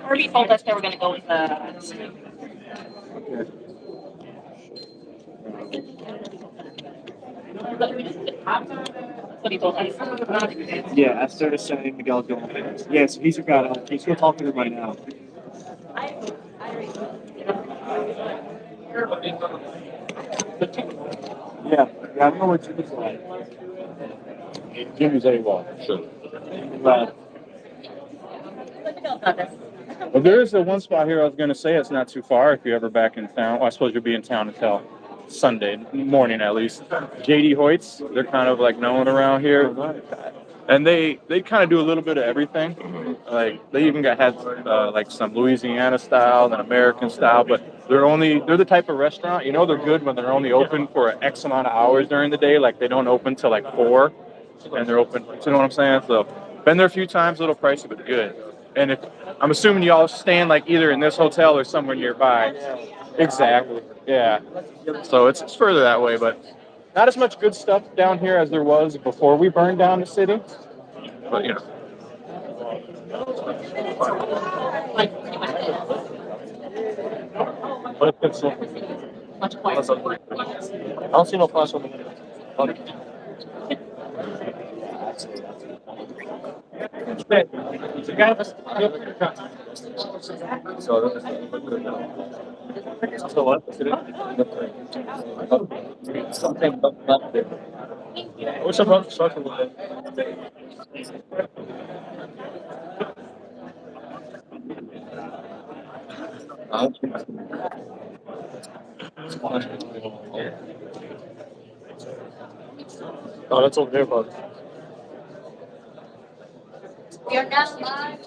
Herbie told us they were going to go with the. What he told us. Yeah, I started sending Miguel Gomez. Yeah, so he's your guy. He's still talking to him right now. Yeah, I know what Jimmy's like. Jimmy's A1, sure. But Well, there is the one spot here I was going to say it's not too far if you're ever back in town. Well, I suppose you'll be in town until Sunday morning at least. JD Hoyt's, they're kind of like known around here. And they kind of do a little bit of everything. Like they even had like some Louisiana style and American style, but they're the type of restaurant, they're good when they're only open for X amount of hours during the day. Like they don't open till like 4 and they're open. You know what I'm saying? So been there a few times, a little pricey, but good. And if I'm assuming y'all staying like either in this hotel or somewhere nearby. Exactly. Yeah. So it's further that way, but not as much good stuff down here as there was before we burned down the city. But but it's I don't see no plus on the so what? Something left there. What's about the soccer line? Oh, that's over there, bud. We are now live.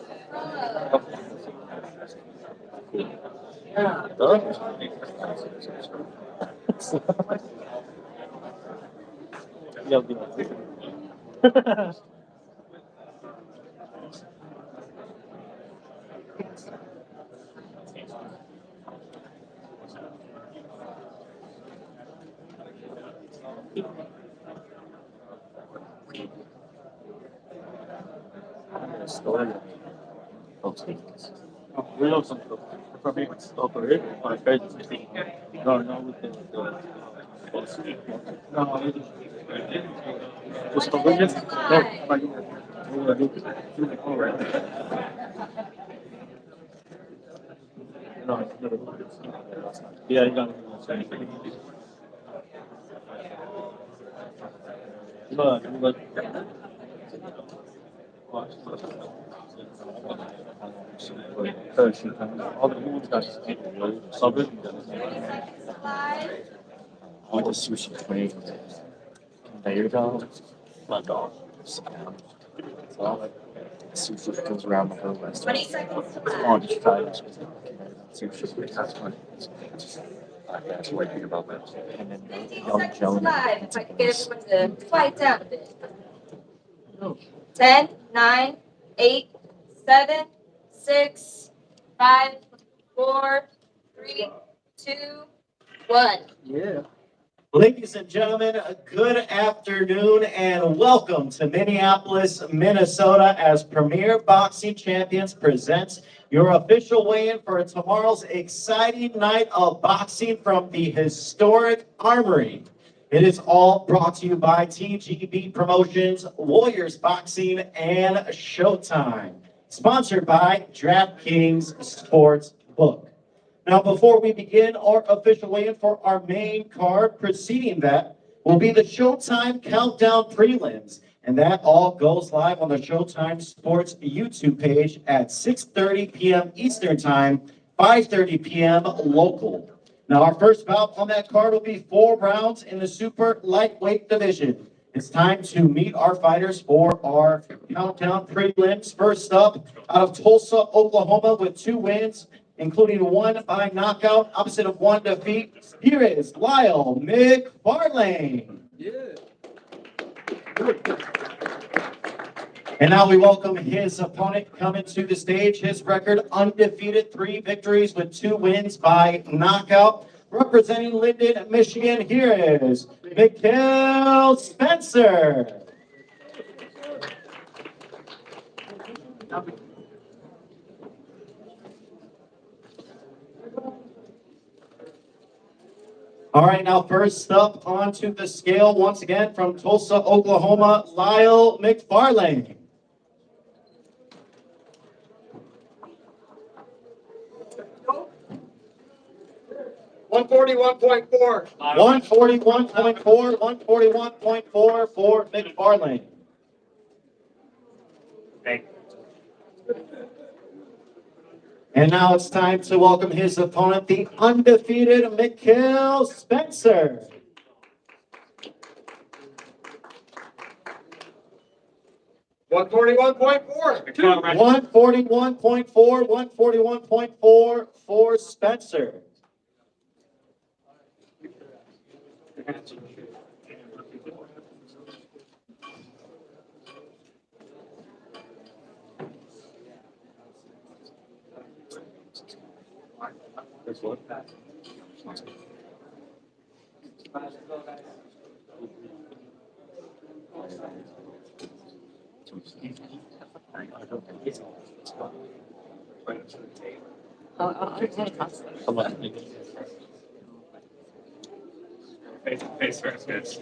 Real simple. From here, operate on page. No, with the no, just for witness. No, yeah, you got it. Look. All the moves got sub it. I went to sushi place. Conveyor belt. My dog. Sit down. It's all like sushi goes around the whole restaurant. 20 seconds. On each side. Sushi. That's funny. That's what I think about that. And then 15 seconds live. If I could get everyone to quiet down a bit. 10, 9, 8, 7, 6, 5, 4, 3, 2, 1. Yeah. Ladies and gentlemen, good afternoon and welcome to Minneapolis, Minnesota as Premier Boxing Champions presents your official weigh-in for tomorrow's exciting night of boxing from the historic Armory. It is all brought to you by TGB Promotions, Warriors Boxing, and Showtime. Sponsored by DraftKings Sportsbook. Now, before we begin our official weigh-in for our main card, preceding that will be the Showtime Countdown Prelims. And that all goes live on the Showtime Sports YouTube page at 6:30 p.m. Eastern Time, 5:30 p.m. local. Now, our first bout on that card will be 4 rounds in the super lightweight division. It's time to meet our fighters for our countdown prelims. First up, out of Tulsa, Oklahoma, with 2 wins, including 1 by knockout, opposite of 1 defeat. Here is Lyle McFarlane. Yeah. And now we welcome his opponent coming to the stage. His record undefeated, 3 victories with 2 wins by knockout. Representing Linden, Michigan, here is Mikhail Spencer. All right, now first up onto the scale, once again from Tulsa, Oklahoma, Lyle McFarlane. One 141.4. 141.4 for McFarlane. Thank And now it's time to welcome his opponent, the undefeated Mikhail Spencer. you. 141.4. 141.4 for Spencer. Come on. Face first, guys.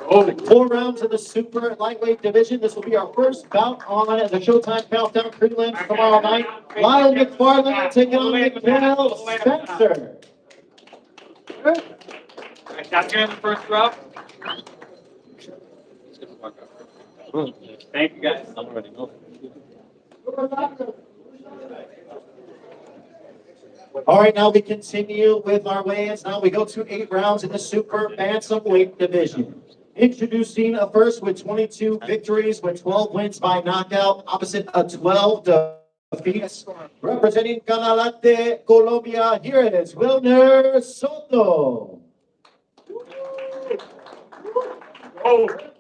Oh, 4 rounds of the super lightweight division. This will be our first bout on the Showtime Countdown prelims tomorrow night. Lyle McFarlane taking on Mikhail Spencer. Down here in the first row. Thank you, guys. I'm already know. All right, now we continue with our weigh-ins. Now we go to 8 rounds in the super bantamweight division. Introducing a first with 22 victories with 12 wins by knockout, opposite a 12 defeats. Representing Canalate, Colombia, here is Wilner Soto.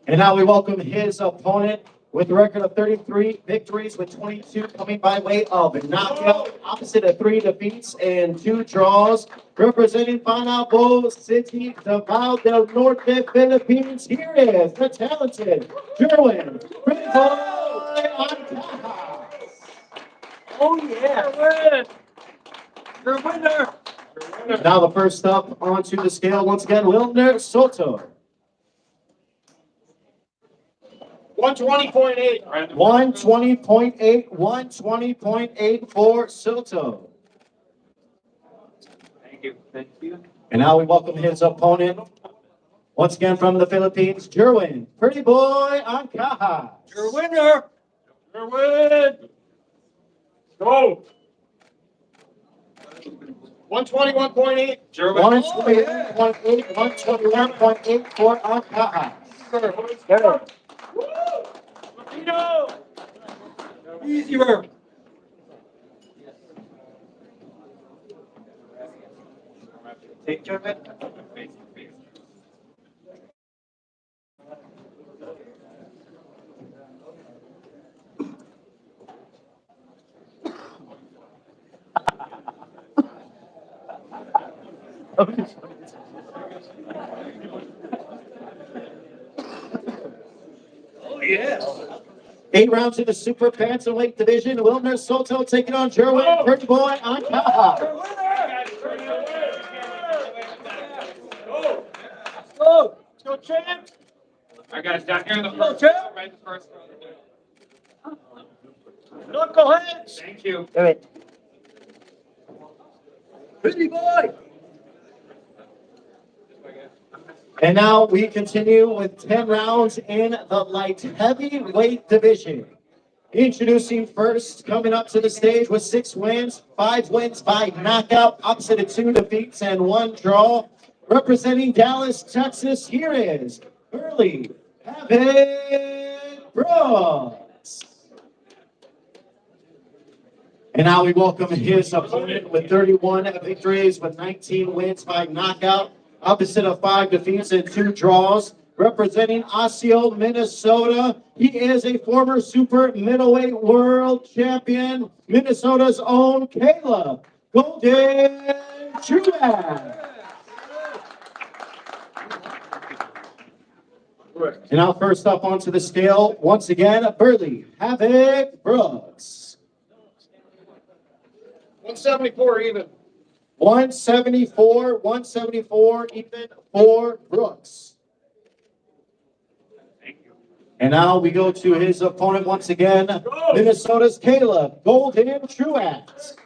And now we welcome his opponent with a record of 33 victories with 22 coming by way of knockout, opposite of 3 defeats and 2 draws. Representing Panabo City, Davao del Norte, Philippines, here is the talented Jerwin Oh, yeah. You're a winner. Now the first up onto the scale, once again, Wilner Soto. 120.8. 120.8 for Soto. Thank you. And now we welcome his opponent, once again from the Philippines, Jerwin Pretty Boy Ancajas. You're a winner. You're a win. Go. 121.8. You're a 121.8 for Ancajas. Easy work. Take care of it. Oh, yeah. 8 rounds in the super bantamweight division. Wilner Soto taking on Jerwin Pretty Boy Ancajas. Go. Let's go, champ. All right, guys, down here in the first row, right the first row. Knuckleheads. Thank you. Do it. Pretty boy. And now we continue with 10 rounds in the light heavyweight division. Introducing first, coming up to the stage with 6 wins, 5 wins by knockout, opposite of 2 defeats and 1 draw. Representing Dallas, Texas, here is Burley Brooks. And now we welcome his opponent with 31 victories with 19 wins by knockout, opposite of 5 defeats and 2 draws. Representing Osceola, Minnesota, he is a former super middleweight world champion, Minnesota's own Caleb Golden Truax. And now first up onto the scale, once again, Burley Brooks. 174 even. 174, even for Brooks. And now we go to his opponent once again, Minnesota's Caleb Golden Truax.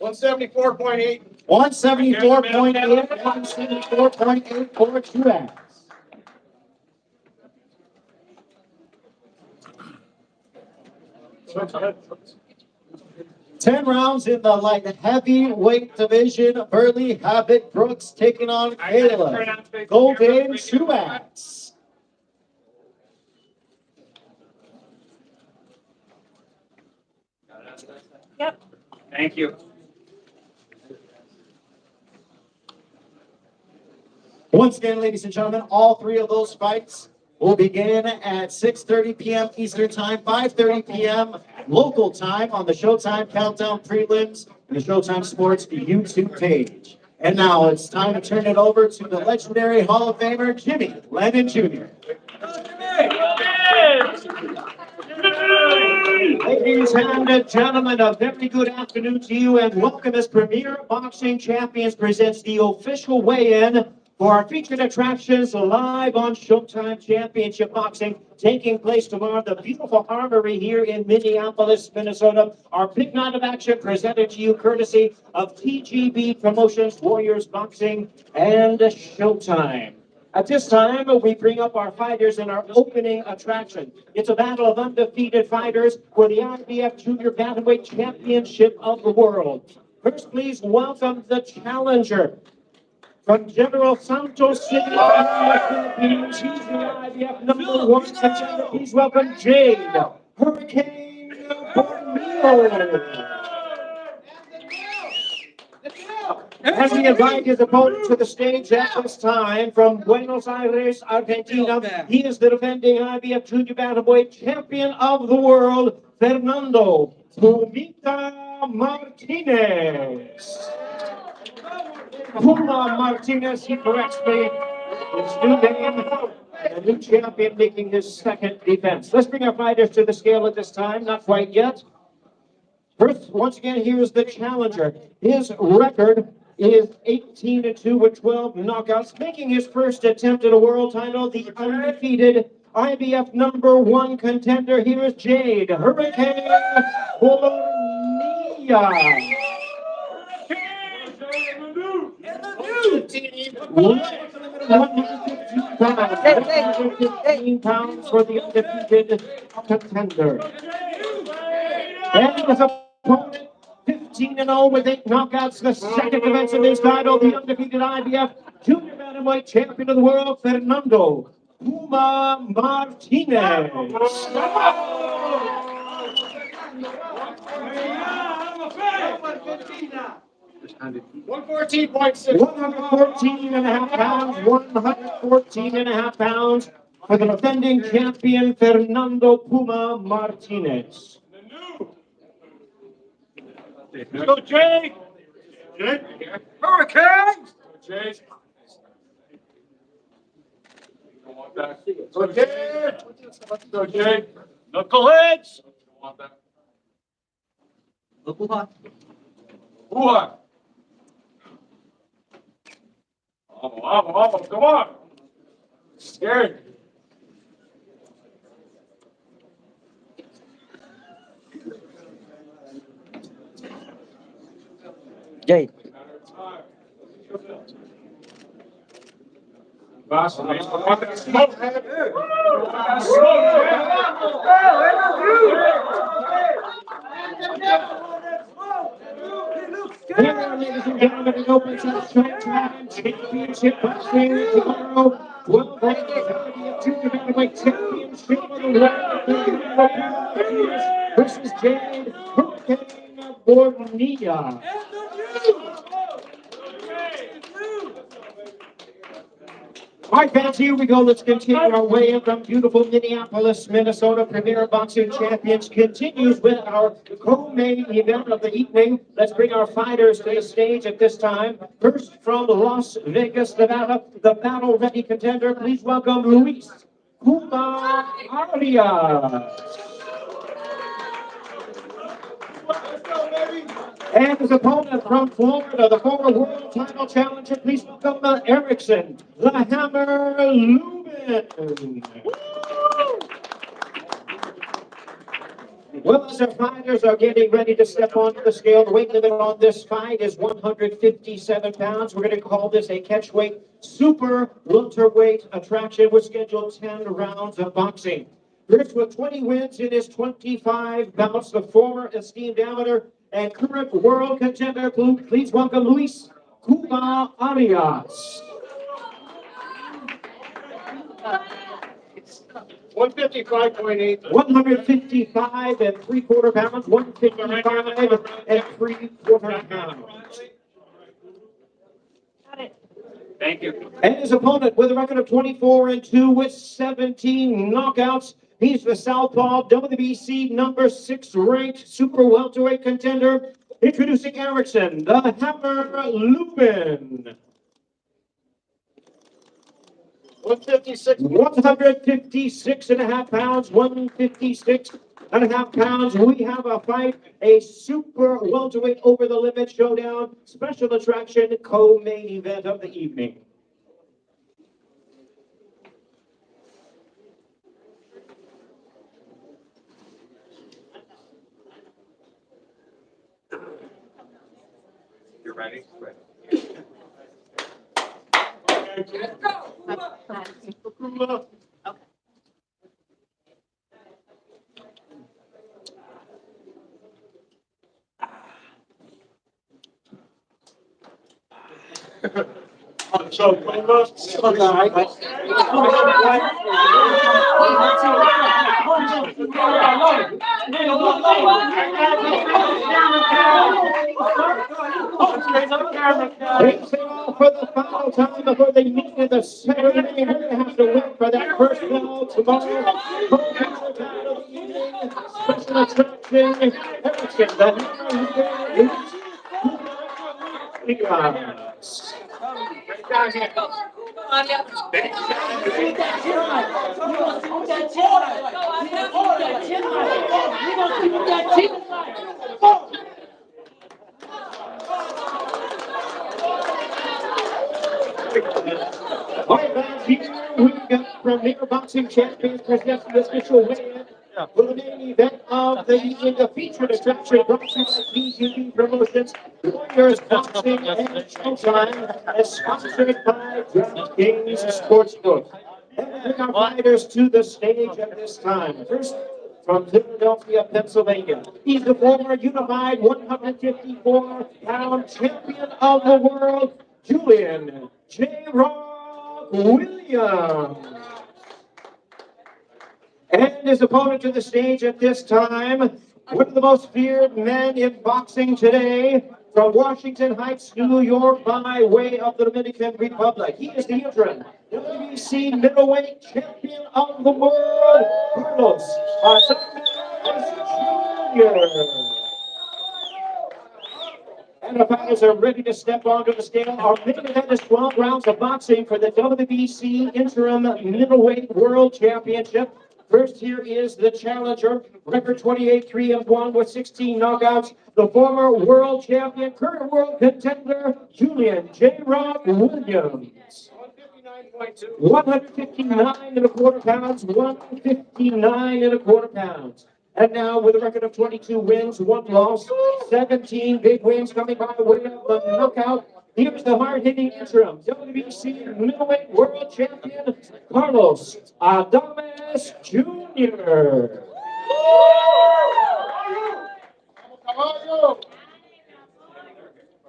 174.8. 174.8, 174.8 for Truax. Ten rounds in the light heavyweight division. Burley Habit Brooks taking on Caleb Golden Truax. Yep. Thank you. Once again, ladies and gentlemen, all three of those fights will begin at 6:30 p.m. Eastern Time, 5:30 p.m. local time on the Showtime Countdown Prelims and the Showtime Sports YouTube page. And now it's time to turn it over to the legendary Hall of Famer, Jimmy Lennon Jr. Ladies and gentlemen, a very good afternoon to you and welcome as Premier Boxing Champions presents the official weigh-in for our featured attractions live on Showtime Championship Boxing, taking place tomorrow at the beautiful Armory here in Minneapolis, Minnesota. Our big night of action presented to you courtesy of TGB Promotions, Warriors Boxing, and Showtime. At this time, we bring up our fighters in our opening attraction. It's a battle of undefeated fighters for the IBF Junior Bantamweight Championship of the World. First, please welcome the challenger. From General Santos City, in the Philippines, he's the IBF #1 contender. Please welcome Jade Hurricane Borneo. And we invite his opponent to the stage at this time from Buenos Aires, Argentina. He is the defending IBF Junior Bantamweight Champion of the World, Fernando Pumita Martinez. Puma Martinez, he corrects me. His new name, a new champion making his second defense. Let's bring our fighters to the scale at this time. Not quite yet. First, once again, here's the challenger. His record is 18-2 with 12 knockouts, making his first attempt at a world title, the undefeated IBF #1 contender. Here is Jade Hurricane Borneo. 115 pounds for the undefeated contender. And his opponent, 15-0 with 8 knockouts, the second defense of his title, the undefeated IBF Junior Bantamweight Champion of the World, Fernando Puma Martinez. 114.6. 114.5 pounds. 114.5 pounds for the defending champion, Fernando Puma Martinez. Let's go, Jake! Jake? Hurricane! Jake. Go, Jake! Let's go, Jake. Knuckleheads! Hoo-ha! Vamos, come on! Scared. Jay. Ladies and gentlemen, it opens up Showtime Championship Boxing tomorrow. 12 rounds of Junior Bantamweight Championship of the World versus Jade Hurricane Borneo. All right, fans, here we go. Let's continue our way in from beautiful Minneapolis, Minnesota. Premier Boxing Champions continues with our co-main event of the evening. Let's bring our fighters to the stage at this time. First, from Las Vegas, Nevada, the battle-ready contender. Please welcome Luis Puma Arias. And his opponent from Florida, the former world title challenger, please welcome Erickson, the Hammer Lubin. Well, as our fighters are getting ready to step onto the scale, the weight limit on this fight is 157 pounds. We're going to call this a catchweight super welterweight attraction. We're scheduled 10 rounds of boxing. First, with 20 wins in his 25 bouts, the former esteemed amateur and current world contender. Please welcome Luis Cuba Arias. 155.8. 155 and 3/4 pounds, 155 and 3/4 pounds. Thank you. And his opponent with a record of 24-2 with 17 knockouts. He's the Southpaw WBC number 6 ranked super welterweight contender. Introducing Erickson, the Hammer Lubin. 156.5 pounds, 156.5 pounds. We have a fight, a super welterweight over the limit showdown, special attraction, co-main event of the evening. You're ready? Let's go. So, Racing off for the final time before they meet in the second inning. We're going to have to win for that first bell tomorrow. Co-main title of the evening, special attraction, Erickson, the Hammer. All right, guys, here we've got Premier Boxing Champions presenting the official weigh-in for the main event of the evening, the featured attraction brought to you by PBC Promotions, Warriors Boxing and Showtime, as sponsored by DraftKings Sportsbook. And we bring our fighters to the stage at this time. First, from Philadelphia, Pennsylvania, he's the former unified 154-pound champion of the world, Julian J. Rock Williams. And his opponent to the stage at this time, one of the most feared men in boxing today, from Washington Heights, New York, by way of the Dominican Republic. He is the interim WBC middleweight champion of the world, Carlos Jr. And the fighters are ready to step onto the scale. Our main event is 12 rounds of boxing for the WBC Interim Middleweight World Championship. First here is the challenger, record 28-3-1 with 16 knockouts. The former world champion, current world contender, Julian J. Rock Williams. 159.25 pounds, 159.25 pounds. And now, with a record of 22 wins, 1 loss, 17 big wins coming by way of a knockout. Here's the hard-hitting interim WBC middleweight world champion, Carlos Adames Jr. How are you?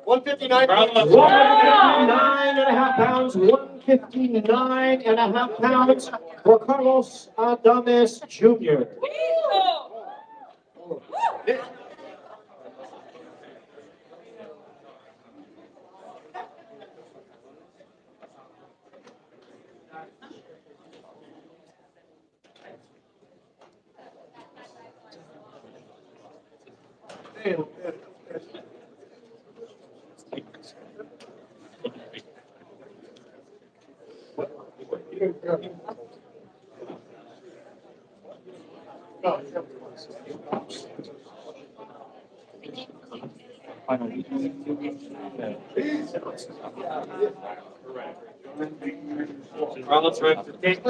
159. 159.5 pounds, 159.5 pounds for Carlos Adames Jr. Final week. Carlos, right to take.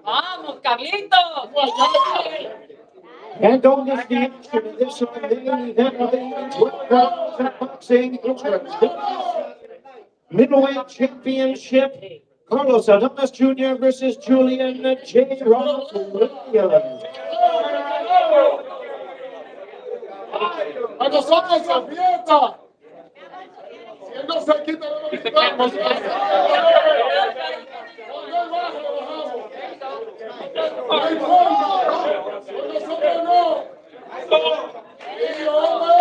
Vamos, Carlitos. And don't miss the action of this main event of the evening. 12 rounds of boxing. It's your PBC Middleweight Championship. Carlos Adames Jr. versus Julian J. Ross Williams. ¡A nosotros se aprieta! Si él no se quita, no lo quitamos. No hay forma. Con nosotros no. Y hombre,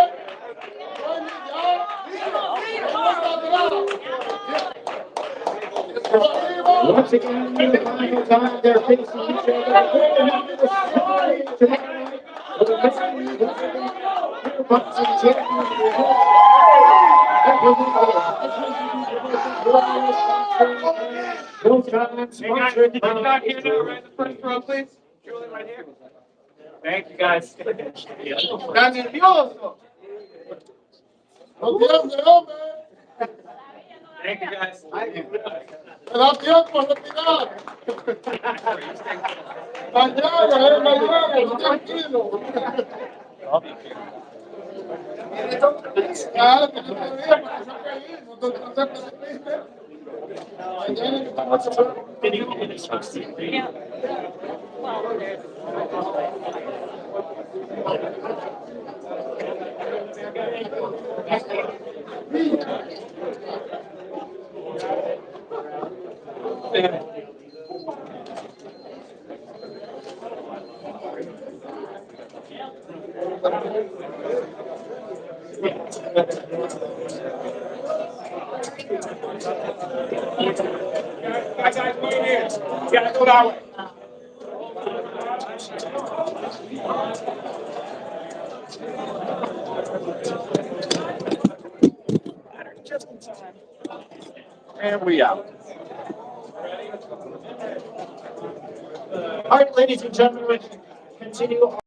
Once again, for the final time, they're facing each other. Boxing Back here now, right in the first row, please. Julie, right here. Thank you, guys. está nervioso. No pierde, hombre. Thank you, guys. Me da tiempo de tirar. Mañana, tranquilo. Claro, que no te diga, porque son felices, no te perdiste. My guys, wait here. You gotta go that way. And we out. All right, ladies and gentlemen, continue.